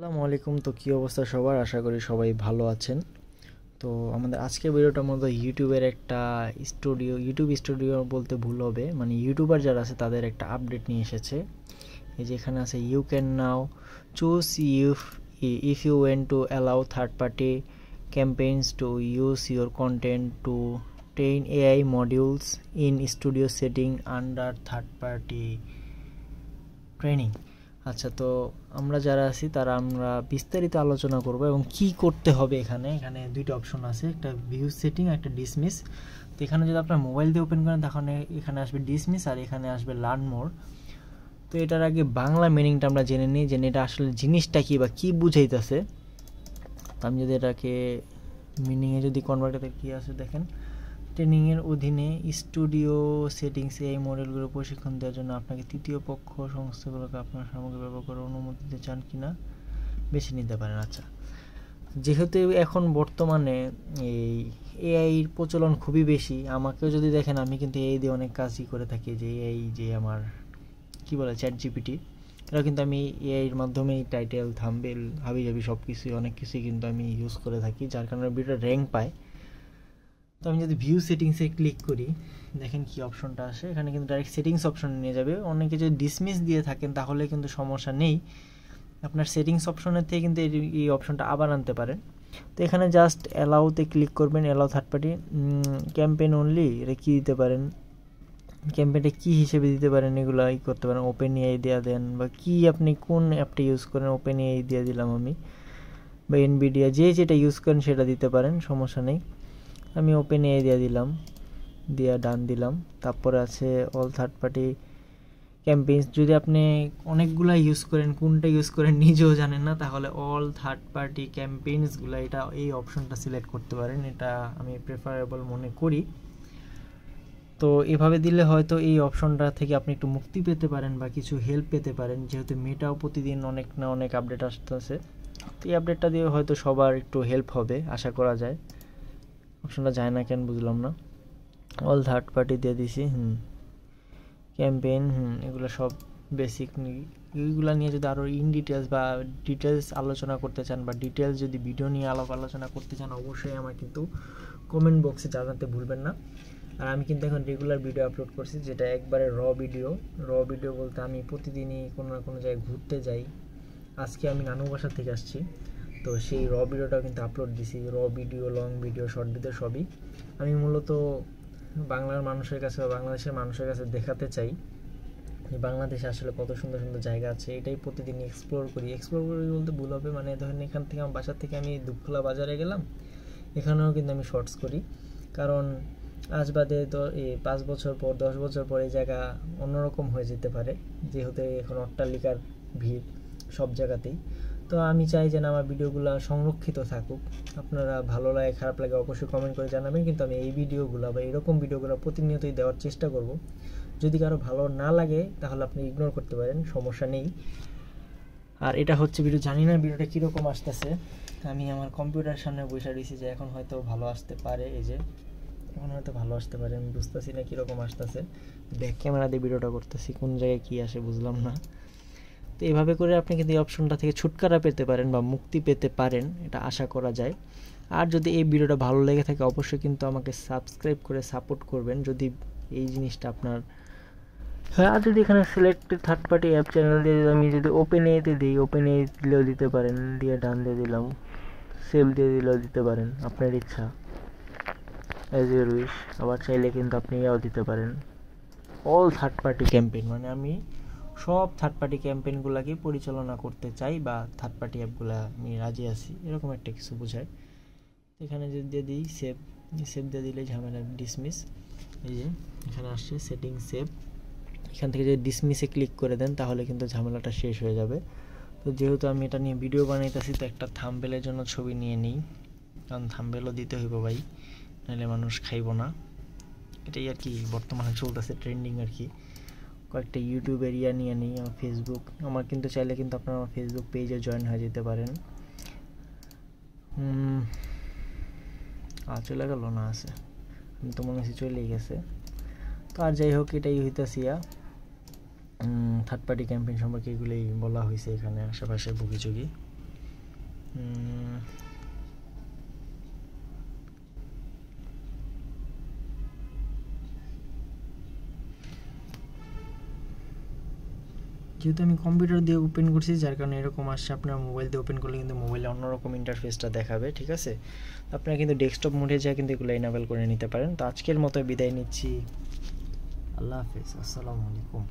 আসসালামু আলাইকুম। তো কী অবস্থা সবার? আশা করি সবাই ভালো আছেন। তো আমাদের আজকের ভিডিওটার মধ্যে ইউটিউবের একটা ইউটিউব স্টুডিও বলতে ভুল হবে, মানে ইউটিউবার যারা আছে তাদের একটা আপডেট নিয়ে এসেছে। এই যে এখানে আছে, you can now choose if you want to allow third party campaigns to use your content to train AI modules in studio setting under third party training. আচ্ছা, তো আমরা যারা আছি তারা আমরা বিস্তারিত আলোচনা করব এবং কি করতে হবে। এখানে দুইটা অপশন আছে, একটা ভিউ সেটিং, একটা ডিসমিস। তো এখানে যদি আপনার মোবাইল দিয়ে ওপেন করেন তাহলে এখানে আসবে ডিসমিস আর এখানে আসবে লার্ন মোর। তো এটার আগে বাংলা মিনিংটা আমরা জেনে নিই যে এটা আসলে জিনিসটা কি বা কি বুঝাইতেছে। আমি যদি এটাকে মিনিংয়ে যদি কনভার্ট করতে, কী আছে দেখেন, ট্রেনিংয়ের অধীনে স্টুডিও সেটিংসে এই মডেলগুলো প্রশিক্ষণ দেওয়ার জন্য আপনাকে তৃতীয় পক্ষ সংস্থাগুলোকে আপনার সামগ্রী ব্যবহার করার অনুমতি দিতে চান কি না বেছে নিতে পারেন। আচ্ছা, যেহেতু এখন বর্তমানে এই এআইর প্রচলন খুবই বেশি, আমাকেও যদি দেখেন আমি কিন্তু এআই দিয়ে অনেক কাজই করে থাকি। যে এআই যে আমার কি বলে চ্যাট জিপিটি, এটা কিন্তু আমি এআইয়ের মাধ্যমেই টাইটেল, থাম্বনেল, হাবিজাবি সব কিছুই অনেক কিছুই কিন্তু আমি ইউজ করে থাকি, যার কারণে ভিডিওটা র্যাঙ্ক পায়। তো আমি যদি ভিউ সেটিংসে ক্লিক করি, দেখেন কি অপশনটা আসে। এখানে কিন্তু ডাইরেক্ট সেটিংস অপশনে নিয়ে যাবে। অনেকে যদি ডিসমিস দিয়ে থাকেন তাহলে কিন্তু সমস্যা নেই, আপনার সেটিংস অপশনের থেকে কিন্তু এই অপশনটা আবার আনতে পারেন। তো এখানে জাস্ট অ্যালাউতে ক্লিক করবেন, allow third party campaign only, এটা কী দিতে পারেন, ক্যাম্পেইনটা কী হিসেবে দিতে পারেন, এগুলো করতে পারেন। ওপেন এআই দেওয়া দেন বা কি আপনি কোন অ্যাপটা ইউজ করেন, ওপেন এআই দিয়ে দিলাম আমি, বা এনভিডিয়া, যেটা ইউজ করেন সেটা দিতে পারেন, সমস্যা নেই। আমি ওপেন এআই দিয়ে দিলাম, দিয়ে ডান দিলাম। তারপরে আছে অল থার্ড পার্টি ক্যাম্পেইনস। যদি আপনি অনেকগুলো ইউজ করেন, কোনটা ইউজ করেন নিজেও জানেন না, তাহলে অল থার্ড পার্টি ক্যাম্পেইনসগুলো এই অপশনটা সিলেক্ট করতে পারেন। এটা আমি প্রেফারেবল মনে করি। তো এভাবে দিলে হয়তো এই অপশনটা থেকে আপনি একটু মুক্তি পেতে পারেন বা কিছু হেল্প পেতে পারেন, যেহেতু মেটাও প্রতিদিন অনেক না অনেক আপডেট আসতেছে। তো এই আপডেটটা দিয়ে হয়তো সবার একটু হেল্প হবে, আশা করা যায়। অপশনটা যায় না কেন বুঝলাম না। অল থার্ড পার্টি দিয়ে দিছি, ক্যাম্পেইন, এগুলো সব বেসিক। এইগুলো নিয়ে যদি আরও ডিটেলস আলোচনা করতে চান বা ডিটেলস যদি ভিডিও নিয়ে আলোচনা করতে চান, অবশ্যই আমার কিন্তু কমেন্ট বক্সে জানাতে ভুলবেন না। আর আমি কিন্তু এখন রেগুলার ভিডিও আপলোড করছি, যেটা একবারে র ভিডিও বলতে আমি প্রতিদিনই কোনো না কোনো জায়গায় ঘুরতে যাই। আজকে আমি নানু বাসা থেকে আসছি, তো সেই র ভিডিওটাও কিন্তু আপলোড দিছি। র video, long video, short video সবই আমি মূলত বাংলার মানুষের কাছে বা বাংলাদেশের মানুষের কাছে দেখাতে চাই যে বাংলাদেশে আসলে কত সুন্দর সুন্দর জায়গা আছে। এটাই প্রতিদিন এক্সপ্লোর করি বলতে ভুল হবে, মানে ধরেন এখান থেকে আমার বাসার থেকে আমি দুপখোলা বাজারে গেলাম, এখানেও কিন্তু আমি শর্টস করি। কারণ আজ বাদে 5 বছর পর, 10 বছর পর এই জায়গা অন্যরকম হয়ে যেতে পারে, যেহেতু এখন অট্টালিকার ভিড় সব জায়গাতেই। তো আমি চাই যেন আমার ভিডিওগুলো সংরক্ষিত থাকুক। আপনারা ভালো লাগে খারাপ লাগে অবশ্যই কমেন্ট করে জানাবেন, কিন্তু আমি এই ভিডিওগুলো বা এরকম ভিডিওগুলো প্রতিনিয়তই দেওয়ার চেষ্টা করব। যদি কারো ভালো না লাগে তাহলে আপনি ইগনোর করতে পারেন, সমস্যা নেই। আর এটা হচ্ছে ভিডিও, জানি না ভিডিওটা কীরকম আসতেছে। আমি আমার কম্পিউটার সামনে বসে রয়েছি, যে এখন হয়তো ভালো আসতে পারে, এই যে এখন হয়তো ভালো আসতে পারে, আমি বুঝতেছি না কীরকম আসতেছে। ব্যাক ক্যামেরা দিয়ে ভিডিওটা করতেছি, কোন জায়গায় কী আসে বুঝলাম না। তো এভাবে করে আপনি কিন্তু এই অপশনটা থেকে ছুটকারা পেতে পারেন বা মুক্তি পেতে পারেন, এটা আশা করা যায়। আর যদি এই ভিডিওটা ভালো লেগে থাকে অবশ্যই কিন্তু আমাকে সাবস্ক্রাইব করে সাপোর্ট করবেন, যদি এই জিনিসটা আপনার। হ্যাঁ, আর যদি এখানে selected third party app channel দিয়ে আমি যদি ওপেন এতে দিই, ওপেন এ দিলেও দিতে পারেন, দিয়ে ডান দিয়ে দিলাম, সেভ দিয়ে দিলেও দিতে পারেন, আপনার ইচ্ছা, অ্যাজ ইউর উইশ। আবার চাইলে কিন্তু আপনি ইয়াও দিতে পারেন অল থার্ড পার্টি ক্যাম্পেইন, মানে আমি সব থার্ড পার্টি ক্যাম্পেইনগুলোকে পরিচালনা করতে চাই বা থার্ড পার্টি অ্যাপগুলো আমি রাজি আছি, এরকম একটা কিছু বোঝায়। এখানে যদি দিয়ে দিই সেভ দিয়ে দিলে ঝামেলা ডিসমিস। এই যে এখানে আসছে সেটিং সেভ, এখান থেকে যদি ডিসমিসে ক্লিক করে দেন তাহলে কিন্তু ঝামেলাটা শেষ হয়ে যাবে। তো যেহেতু আমি এটা নিয়ে ভিডিও বানাইতেছি, তো একটা থাম্বনেলের জন্য ছবি নিয়ে নিই, কারণ থাম্বনেলও দিতে হইব ভাই, নাহলে মানুষ খাইব না। এটাই আর কি বর্তমানে চলতেছে ট্রেন্ডিং আর কি। কয়েকটা ইউটিউব এরিয়া নিয়ে নিই, আমার ফেসবুক, আমার কিন্তু চাইলে কিন্তু আপনারা আমার ফেসবুক পেজে জয়েন হয়ে যেতে পারেন। চলে গেল না, আছে, আমি তো মনে হচ্ছে চলেই গেছে। তো আর যাই হোক, এটাই হইতেছিয়া থার্ড পার্টি ক্যাম্পেইন সম্পর্কে এগুলোই বলা হয়েছে এখানে আশেপাশে বুকিচুকি। যেহেতু আমি কম্পিউটার দিয়ে ওপেন করছি যার কারণে এরকম আসছে। আপনার মোবাইল দিয়ে ওপেন করলে কিন্তু মোবাইলে অন্যরকম ইন্টারফেসটা দেখাবে, ঠিক আছে? আপনারা কিন্তু ডেস্কটপ মোডে যায় কিন্তু এগুলো এনাবেল করে নিতে পারেন। তো আজকের মতো বিদায় নিচ্ছি, আল্লাহ হাফেজ, আসসালামু আলাইকুম।